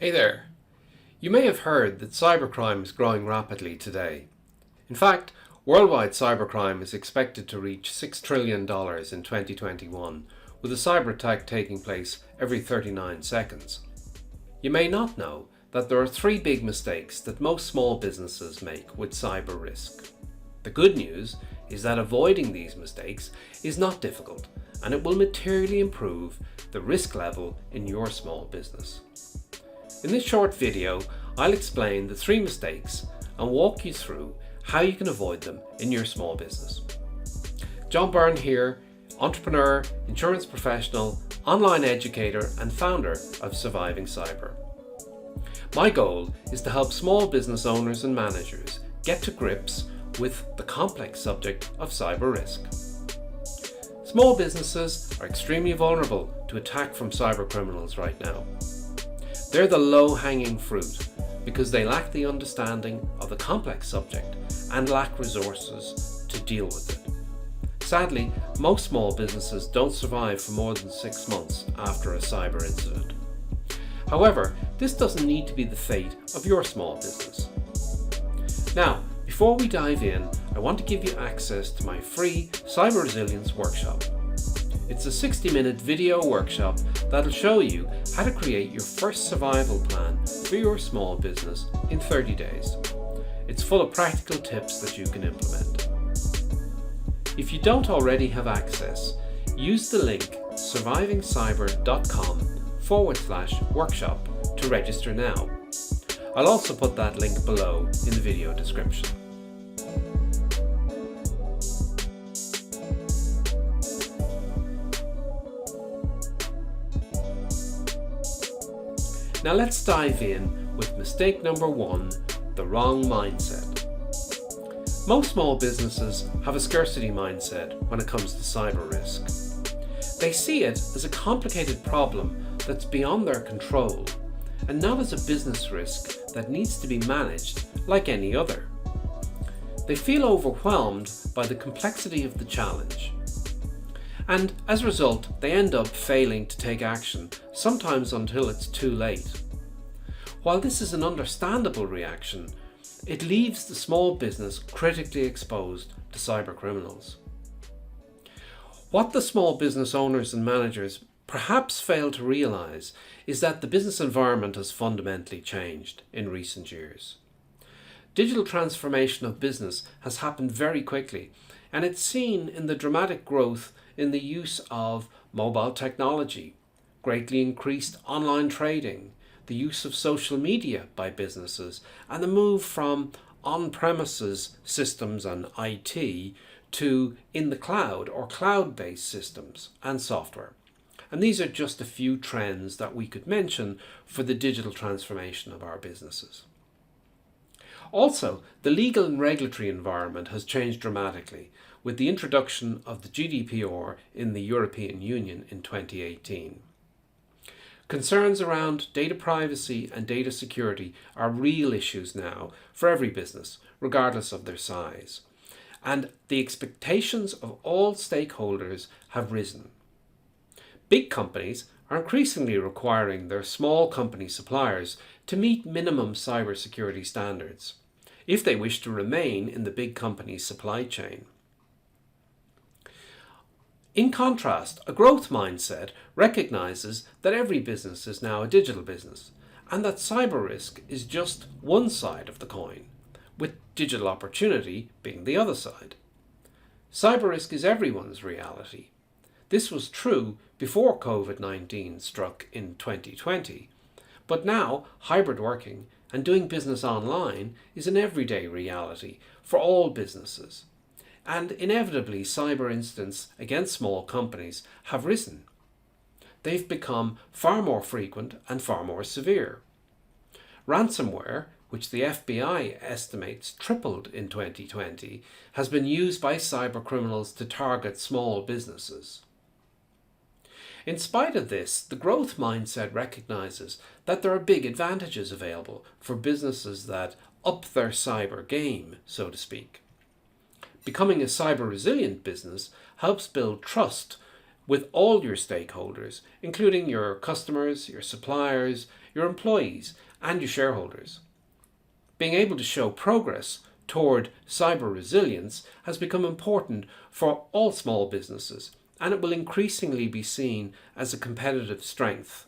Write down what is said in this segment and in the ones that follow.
Hey there. You may have heard that cybercrime is growing rapidly today. In fact, worldwide cybercrime is expected to reach $6 trillion in 2021, with a cyber attack taking place every 39 seconds. You may not know that there are three big mistakes that most small businesses make with cyber risk. The good news is that avoiding these mistakes is not difficult, and it will materially improve the risk level in your small business. In this short video, I'll explain the three mistakes and walk you through how you can avoid them in your small business. John Byrne here, entrepreneur, insurance professional, online educator and founder of Surviving Cyber. My goal is to help small business owners and managers get to grips with the complex subject of cyber risk. Small businesses are extremely vulnerable to attack from cyber criminals right now. They're the low-hanging fruit because they lack the understanding of the complex subject and lack resources to deal with it. Sadly, most small businesses don't survive for more than 6 months after a cyber incident. However, this doesn't need to be the fate of your small business. Now, before we dive in, I want to give you access to my free Cyber Resilience Workshop. It's a 60-minute video workshop that'll show you how to create your first survival plan for your small business in 30 days. It's full of practical tips that you can implement. If you don't already have access, use the link survivingcyber.com/workshop to register now. I'll also put that link below in the video description. Now let's dive in with mistake number 1, the wrong mindset. Most small businesses have a scarcity mindset when it comes to cyber risk. They see it as a complicated problem that's beyond their control and not as a business risk that needs to be managed like any other. They feel overwhelmed by the complexity of the challenge. And as a result, they end up failing to take action, sometimes until it's too late. While this is an understandable reaction, it leaves the small business critically exposed to cyber criminals. What the small business owners and managers perhaps fail to realize is that the business environment has fundamentally changed in recent years. Digital transformation of business has happened very quickly, and it's seen in the dramatic growth in the use of mobile technology, greatly increased online trading, the use of social media by businesses, and the move from on-premises systems and IT to in the cloud or cloud-based systems and software. And these are just a few trends that we could mention for the digital transformation of our businesses. Also, the legal and regulatory environment has changed dramatically with the introduction of the GDPR in the European Union in 2018. Concerns around data privacy and data security are real issues now for every business, regardless of their size. And the expectations of all stakeholders have risen. Big companies are increasingly requiring their small company suppliers to meet minimum cybersecurity standards if they wish to remain in the big company's supply chain. In contrast, a growth mindset recognizes that every business is now a digital business and that cyber risk is just one side of the coin, with digital opportunity being the other side. Cyber risk is everyone's reality. This was true before COVID-19 struck in 2020, but now hybrid working and doing business online is an everyday reality for all businesses. And inevitably, cyber incidents against small companies have risen. They've become far more frequent and far more severe. Ransomware, which the FBI estimates tripled in 2020, has been used by cyber criminals to target small businesses. In spite of this, the growth mindset recognizes that there are big advantages available for businesses that up their cyber game, so to speak. Becoming a cyber resilient business helps build trust with all your stakeholders, including your customers, your suppliers, your employees, and your shareholders. Being able to show progress toward cyber resilience has become important for all small businesses, and it will increasingly be seen as a competitive strength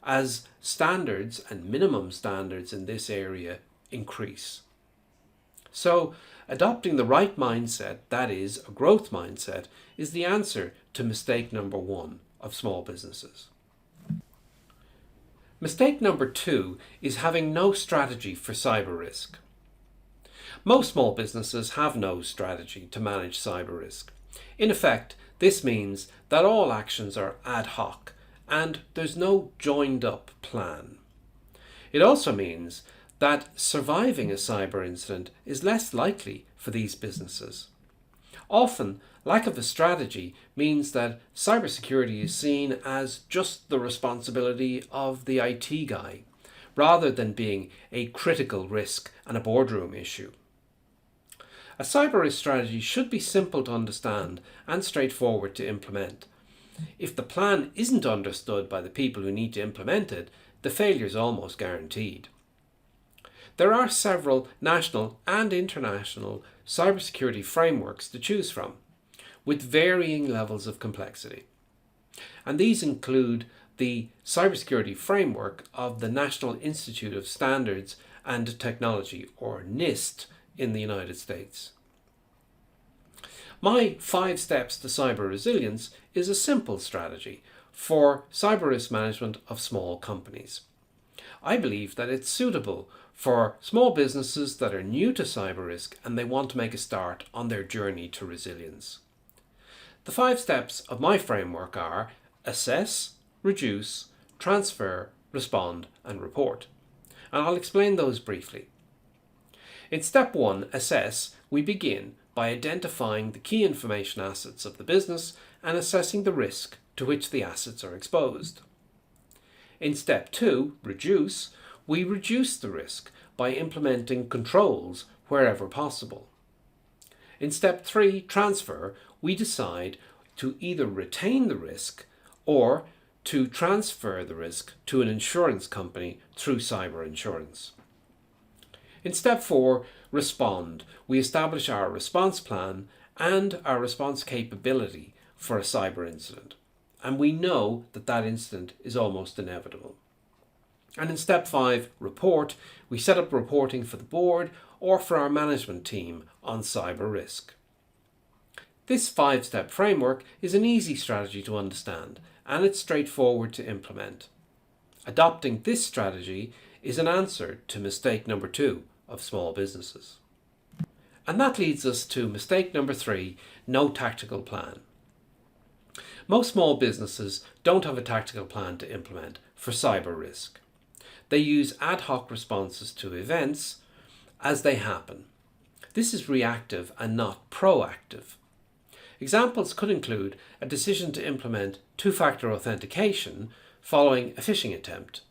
as standards and minimum standards in this area increase. So, adopting the right mindset, that is, a growth mindset, is the answer to mistake number 1 of small businesses. Mistake number 2 is having no strategy for cyber risk. Most small businesses have no strategy to manage cyber risk. In effect, this means that all actions are ad hoc and there's no joined up plan. It also means that surviving a cyber incident is less likely for these businesses. Often, lack of a strategy means that cybersecurity is seen as just the responsibility of the IT guy, rather than being a critical risk and a boardroom issue. A cyber risk strategy should be simple to understand and straightforward to implement. If the plan isn't understood by the people who need to implement it, the failure is almost guaranteed. There are several national and international cybersecurity frameworks to choose from, with varying levels of complexity. And these include the Cybersecurity Framework of the National Institute of Standards and Technology, or NIST, in the United States. My 5 steps to cyber resilience is a simple strategy for cyber risk management of small companies. I believe that it's suitable for small businesses that are new to cyber risk and they want to make a start on their journey to resilience. The 5 steps of my framework are assess, reduce, transfer, respond, and report. And I'll explain those briefly. In step 1, assess, we begin by identifying the key information assets of the business and assessing the risk to which the assets are exposed. In step 2, reduce, we reduce the risk by implementing controls wherever possible. In step 3, transfer, we decide to either retain the risk or to transfer the risk to an insurance company through cyber insurance. In step 4, respond, we establish our response plan and our response capability for a cyber incident. And we know that that incident is almost inevitable. And in step 5, report, we set up reporting for the board or for our management team on cyber risk. This 5-step framework is an easy strategy to understand and it's straightforward to implement. Adopting this strategy is an answer to mistake number 2 of small businesses. And that leads us to mistake number 3, no tactical plan. Most small businesses don't have a tactical plan to implement for cyber risk. They use ad hoc responses to events as they happen. This is reactive and not proactive. Examples could include a decision to implement two-factor authentication following a phishing attempt,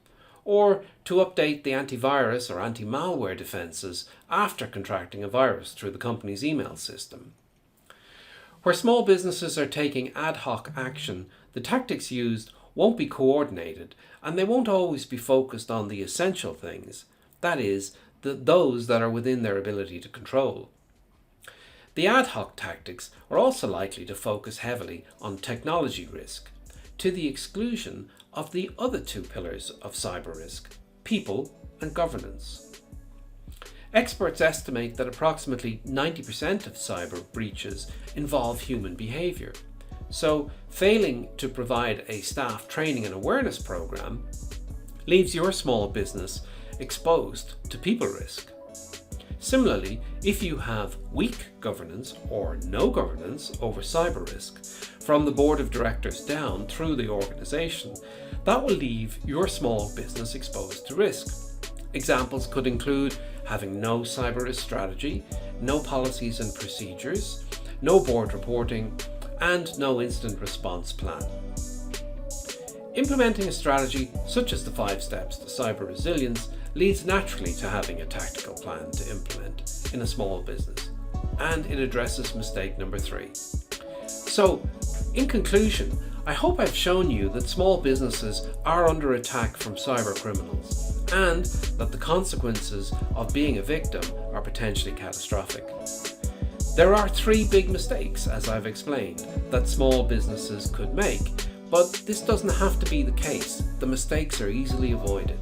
or to update the antivirus or anti-malware defenses after contracting a virus through the company's email system. Where small businesses are taking ad hoc action, the tactics used won't be coordinated and they won't always be focused on the essential things, that is, those that are within their ability to control. The ad hoc tactics are also likely to focus heavily on technology risk, to the exclusion of the other 2 pillars of cyber risk, people and governance. Experts estimate that approximately 90% of cyber breaches involve human behaviour, so failing to provide a staff training and awareness program leaves your small business exposed to people risk. Similarly, if you have weak governance or no governance over cyber risk, from the board of directors down through the organisation, that will leave your small business exposed to risk. Examples could include having no cyber risk strategy, no policies and procedures, no board reporting, and no incident response plan. Implementing a strategy such as the 5 steps to cyber resilience leads naturally to having a tactical plan to implement in a small business, and it addresses mistake number 3. So, In conclusion, I hope I've shown you that small businesses are under attack from cyber criminals and that the consequences of being a victim are potentially catastrophic. There are 3 big mistakes, as I've explained, that small businesses could make, but this doesn't have to be the case. The mistakes are easily avoided.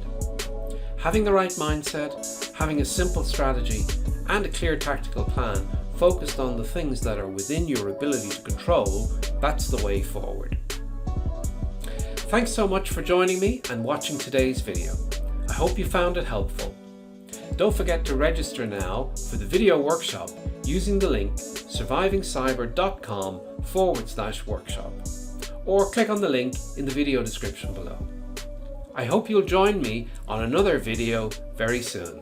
Having the right mindset, having a simple strategy, and a clear tactical plan focused on the things that are within your ability to control, that's the way forward. Thanks so much for joining me and watching today's video. I hope you found it helpful. Don't forget to register now for the video workshop using the link survivingcyber.com/workshop, or click on the link in the video description below. I hope you'll join me on another video very soon.